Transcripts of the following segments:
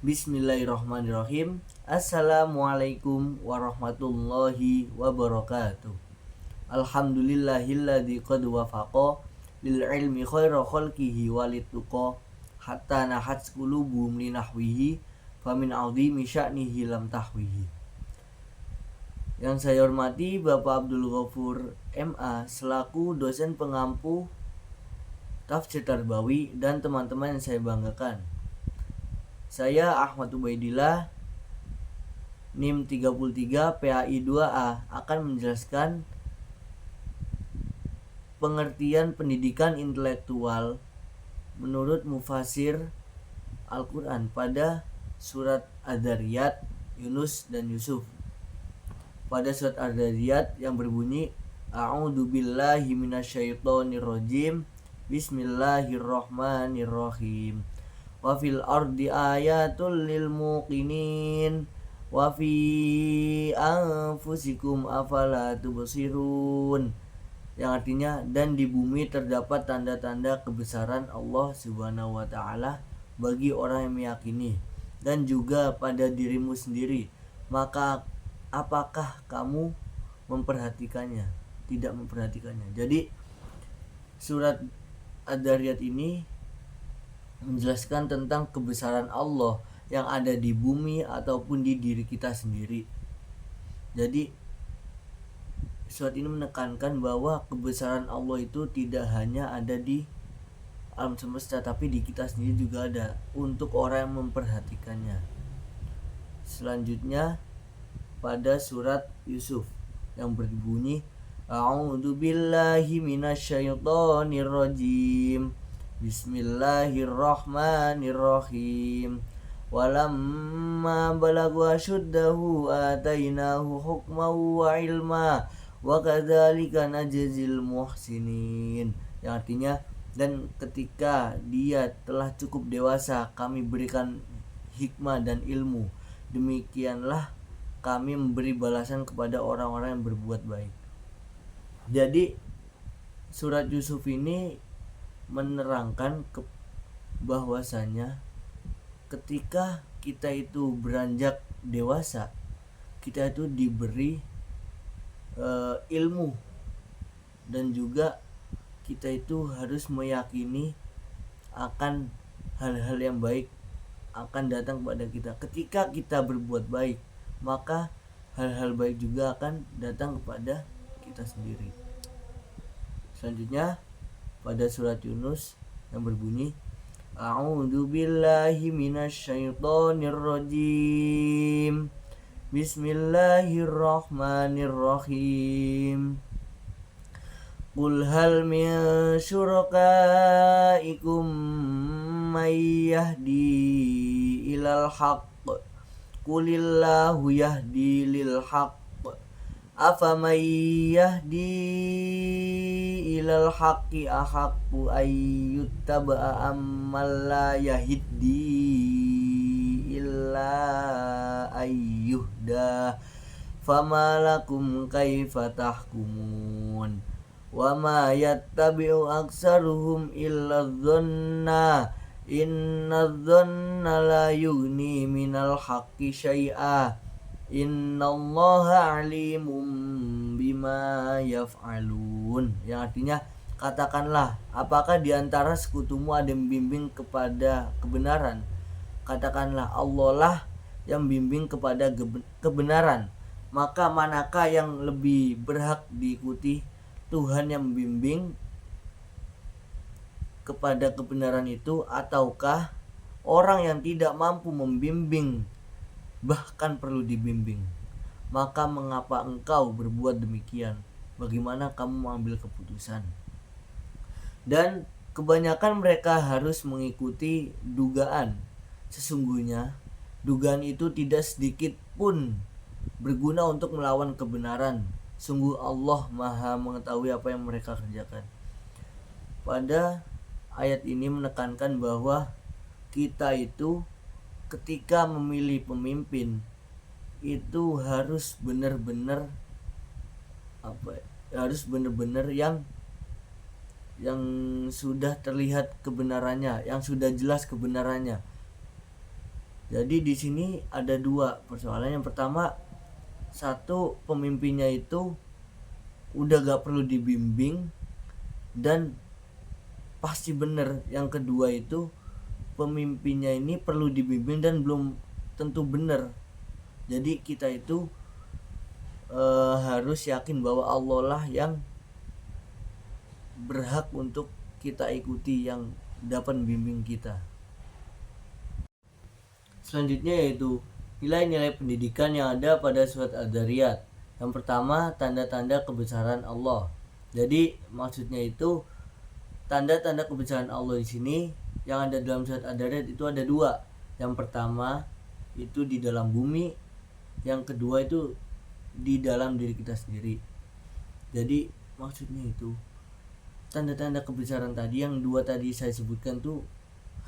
Bismillahirrahmanirrahim. Assalamualaikum warahmatullahi wabarakatuh. Alhamdulillahilladzi qad wafaqa lil ilmi khaira khalqihi walituqa hatta nahat qulubuhum linahwihi famin azimi sya'nihi lam tahwihi. Yang saya hormati Bapak Abdul Ghafur MA selaku dosen pengampu Tafsir Tarbawi dan teman-teman yang saya banggakan. Saya Ahmad Ubaidillah, NIM 33 PAI 2A akan menjelaskan pengertian pendidikan intelektual menurut mufasir Al-Quran pada surat Ad-Dzariyat, Yunus dan Yusuf. Pada surat Ad-Dzariyat yang berbunyi A'udzubillahi minasyaitonirrajim, Bismillahirrahmanirrahim. Wa fil ardi ayatul lil muqinin wa fi anfusikum afala tubsirun, yang artinya dan di bumi terdapat tanda-tanda kebesaran Allah Subhanahu wa taala bagi orang yang meyakini, dan juga pada dirimu sendiri, maka apakah kamu memperhatikannya? Tidak memperhatikannya. Jadi surat Ad-Dzariyat ini menjelaskan tentang kebesaran Allah yang ada di bumi ataupun di diri kita sendiri. Jadi surat ini menekankan bahwa kebesaran Allah itu tidak hanya ada di alam semesta, tapi di kita sendiri juga ada untuk orang yang memperhatikannya. Selanjutnya pada surat Yusuf yang berbunyi A'udzubillahi minasyaitonirrajim, Bismillahirrahmanirrahim. Walamma balagu asyuddahu atainahu hukman wa ilma wa kadzalika najzil muhsinin, yang artinya dan ketika dia telah cukup dewasa kami berikan hikmah dan ilmu, demikianlah kami memberi balasan kepada orang-orang yang berbuat baik. Jadi surat Yusuf ini menerangkan bahwasanya ketika kita itu beranjak dewasa, kita itu diberi ilmu, dan juga kita itu harus meyakini akan hal-hal yang baik akan datang kepada kita. Ketika kita berbuat baik, maka hal-hal baik juga akan datang kepada kita sendiri. Selanjutnya pada surat Yunus yang berbunyi A'udzubillahi minasyaitonirrajim, Bismillahirrahmanirrahim. Qul hal min syurakaikum may yahdi ilal haqq Qulillahu yahdi lil haqq afaman yahdi ilal haqqi ahaqqu ayyuttaba'a amman la yahdi illa ayyuhda fama lakum kaifa tahkumun wa ma yattabi'u aksaruhum illa dhanna inna dhanna la yughni minal haqqi syai'a innallaha alimun bima yaf'alun, yang artinya katakanlah, apakah di antara sekutumu ada yang membimbing kepada kebenaran? Katakanlah, Allah lah yang membimbing kepada kebenaran. Maka manakah yang lebih berhak diikuti, Tuhan yang membimbing kepada kebenaran itu, ataukah orang yang tidak mampu membimbing bahkan perlu dibimbing? Maka mengapa engkau berbuat demikian? Bagaimana kamu mengambil keputusan? Dan kebanyakan mereka harus mengikuti dugaan. Sesungguhnya dugaan itu tidak sedikit pun berguna untuk melawan kebenaran. Sungguh Allah Maha mengetahui apa yang mereka kerjakan. Pada ayat ini menekankan bahwa kita itu ketika memilih pemimpin itu harus benar-benar yang sudah terlihat kebenarannya, yang sudah jelas kebenarannya. Jadi di sini ada dua persoalan. Yang pertama, satu, pemimpinnya itu udah gak perlu dibimbing dan pasti bener. Yang kedua itu, pemimpinnya ini perlu dibimbing dan belum tentu bener. Jadi kita itu harus yakin bahwa Allah lah yang berhak untuk kita ikuti, yang dapat membimbing kita. Selanjutnya yaitu nilai-nilai pendidikan yang ada pada surat Ad-Dzariyat. Yang pertama, tanda-tanda kebesaran Allah. Jadi maksudnya itu tanda-tanda kebesaran Allah di sini yang ada dalam surat Ad-Dzariyat itu ada dua. Yang pertama itu di dalam bumi, yang kedua itu di dalam diri kita sendiri. Jadi maksudnya itu tanda-tanda kebesaran tadi yang dua tadi saya sebutkan tuh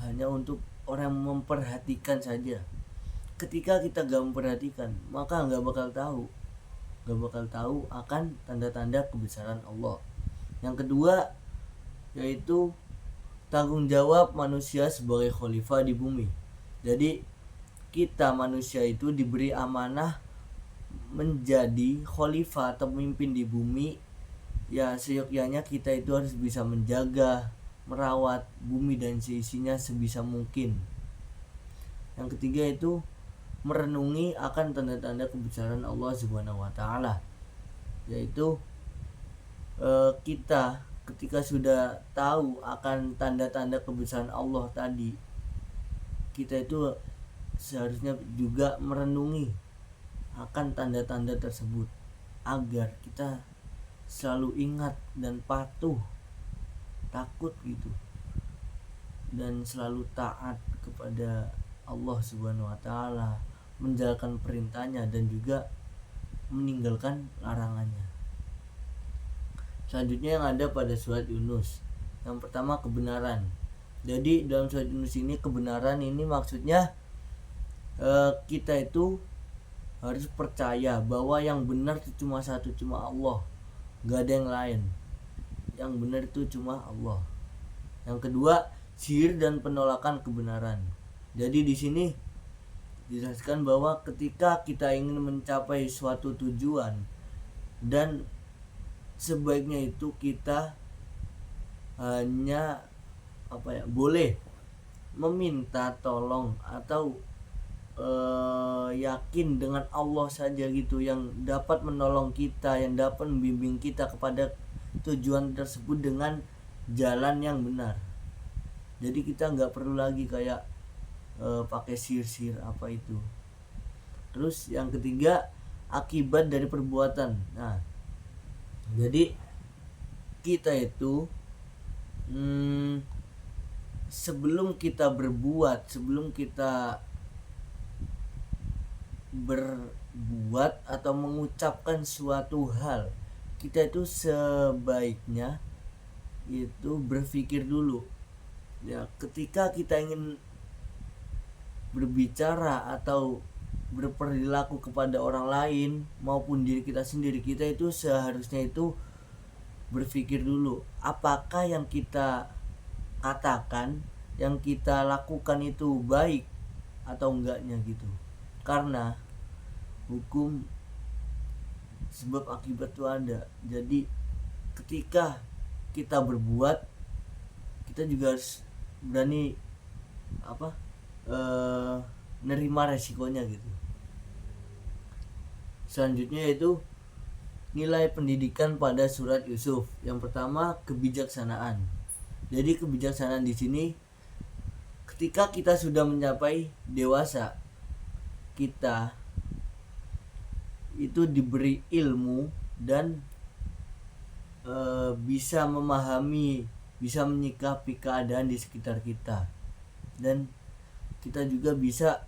hanya untuk orang yang memperhatikan saja. Ketika kita gak memperhatikan, maka gak bakal tahu akan tanda-tanda kebesaran Allah. Yang kedua yaitu tanggung jawab manusia sebagai khalifah di bumi. Jadi kita manusia itu diberi amanah menjadi khalifah atau pemimpin di bumi. Ya seyogyanya kita itu harus bisa menjaga, merawat bumi dan seisinya sebisa mungkin. Yang ketiga itu merenungi akan tanda-tanda kebesaran Allah Subhanahu wa taala. Yaitu kita ketika sudah tahu akan tanda-tanda kebesaran Allah tadi, kita itu seharusnya juga merenungi akan tanda-tanda tersebut agar kita selalu ingat dan patuh, takut gitu, dan selalu taat kepada Allah Subhanahu wa taala, menjalankan perintahnya dan juga meninggalkan larangannya. Selanjutnya yang ada pada surat Yunus. Yang pertama, kebenaran. Jadi dalam surat Yunus ini kebenaran ini maksudnya kita itu harus percaya bahwa yang benar itu cuma satu, cuma Allah, gak ada yang lain. Yang benar itu cuma Allah. Yang kedua, sihir dan penolakan kebenaran. Jadi di sini dijelaskan bahwa ketika kita ingin mencapai suatu tujuan dan sebaiknya itu kita hanya boleh meminta tolong atau yakin dengan Allah saja gitu, yang dapat menolong kita, yang dapat membimbing kita kepada tujuan tersebut dengan jalan yang benar. Jadi kita nggak perlu lagi kayak pakai sihir apa itu. Terus yang ketiga, akibat dari perbuatan. Nah, jadi kita itu sebelum kita berbuat, sebelum kita berbuat atau mengucapkan suatu hal, kita itu sebaiknya itu berpikir dulu. Ya, ketika kita ingin berbicara atau berperilaku kepada orang lain maupun diri kita sendiri, kita itu seharusnya itu berpikir dulu apakah yang kita katakan, yang kita lakukan itu baik atau enggaknya gitu. Karena hukum sebab akibat itu ada. Jadi ketika kita berbuat, kita juga harus berani nerima resikonya gitu. Selanjutnya yaitu nilai pendidikan pada surat Yusuf. Yang pertama, kebijaksanaan. Jadi kebijaksanaan di sini ketika kita sudah mencapai dewasa, kita itu diberi ilmu dan bisa memahami, bisa menyikapi keadaan di sekitar kita, dan kita juga bisa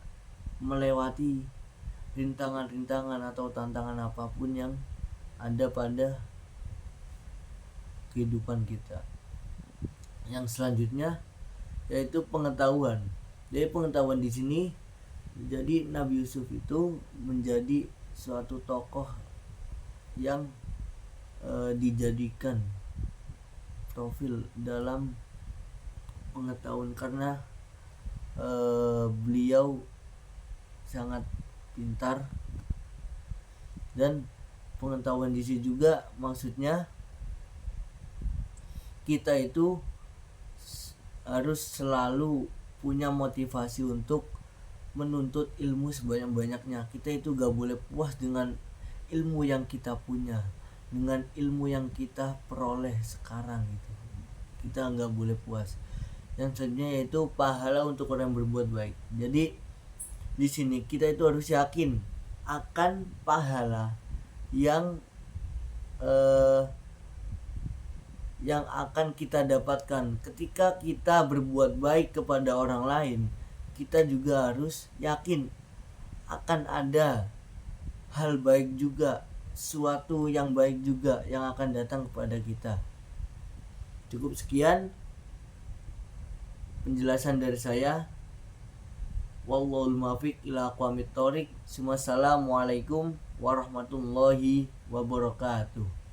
melewati rintangan-rintangan atau tantangan apapun yang ada pada kehidupan kita. Yang selanjutnya yaitu pengetahuan. Jadi pengetahuan di sini, jadi Nabi Yusuf itu menjadi suatu tokoh yang dijadikan profil dalam pengetahuan karena beliau sangat pintar. Dan pengetahuan diri juga maksudnya kita itu harus selalu punya motivasi untuk menuntut ilmu sebanyak-banyaknya. Kita itu gak boleh puas dengan ilmu yang kita punya, dengan ilmu yang kita peroleh sekarang gitu. Kita gak boleh puas. Yang selanjutnya yaitu pahala untuk orang yang berbuat baik. Jadi di sini kita itu harus yakin akan pahala yang akan kita dapatkan ketika kita berbuat baik kepada orang lain. Kita juga harus yakin akan ada hal baik juga, suatu yang baik juga yang akan datang kepada kita. Cukup sekian penjelasan dari saya. Wallahul muwaffiq ila aqwamit thoriq. Wassalamualaikum warahmatullahi wabarakatuh.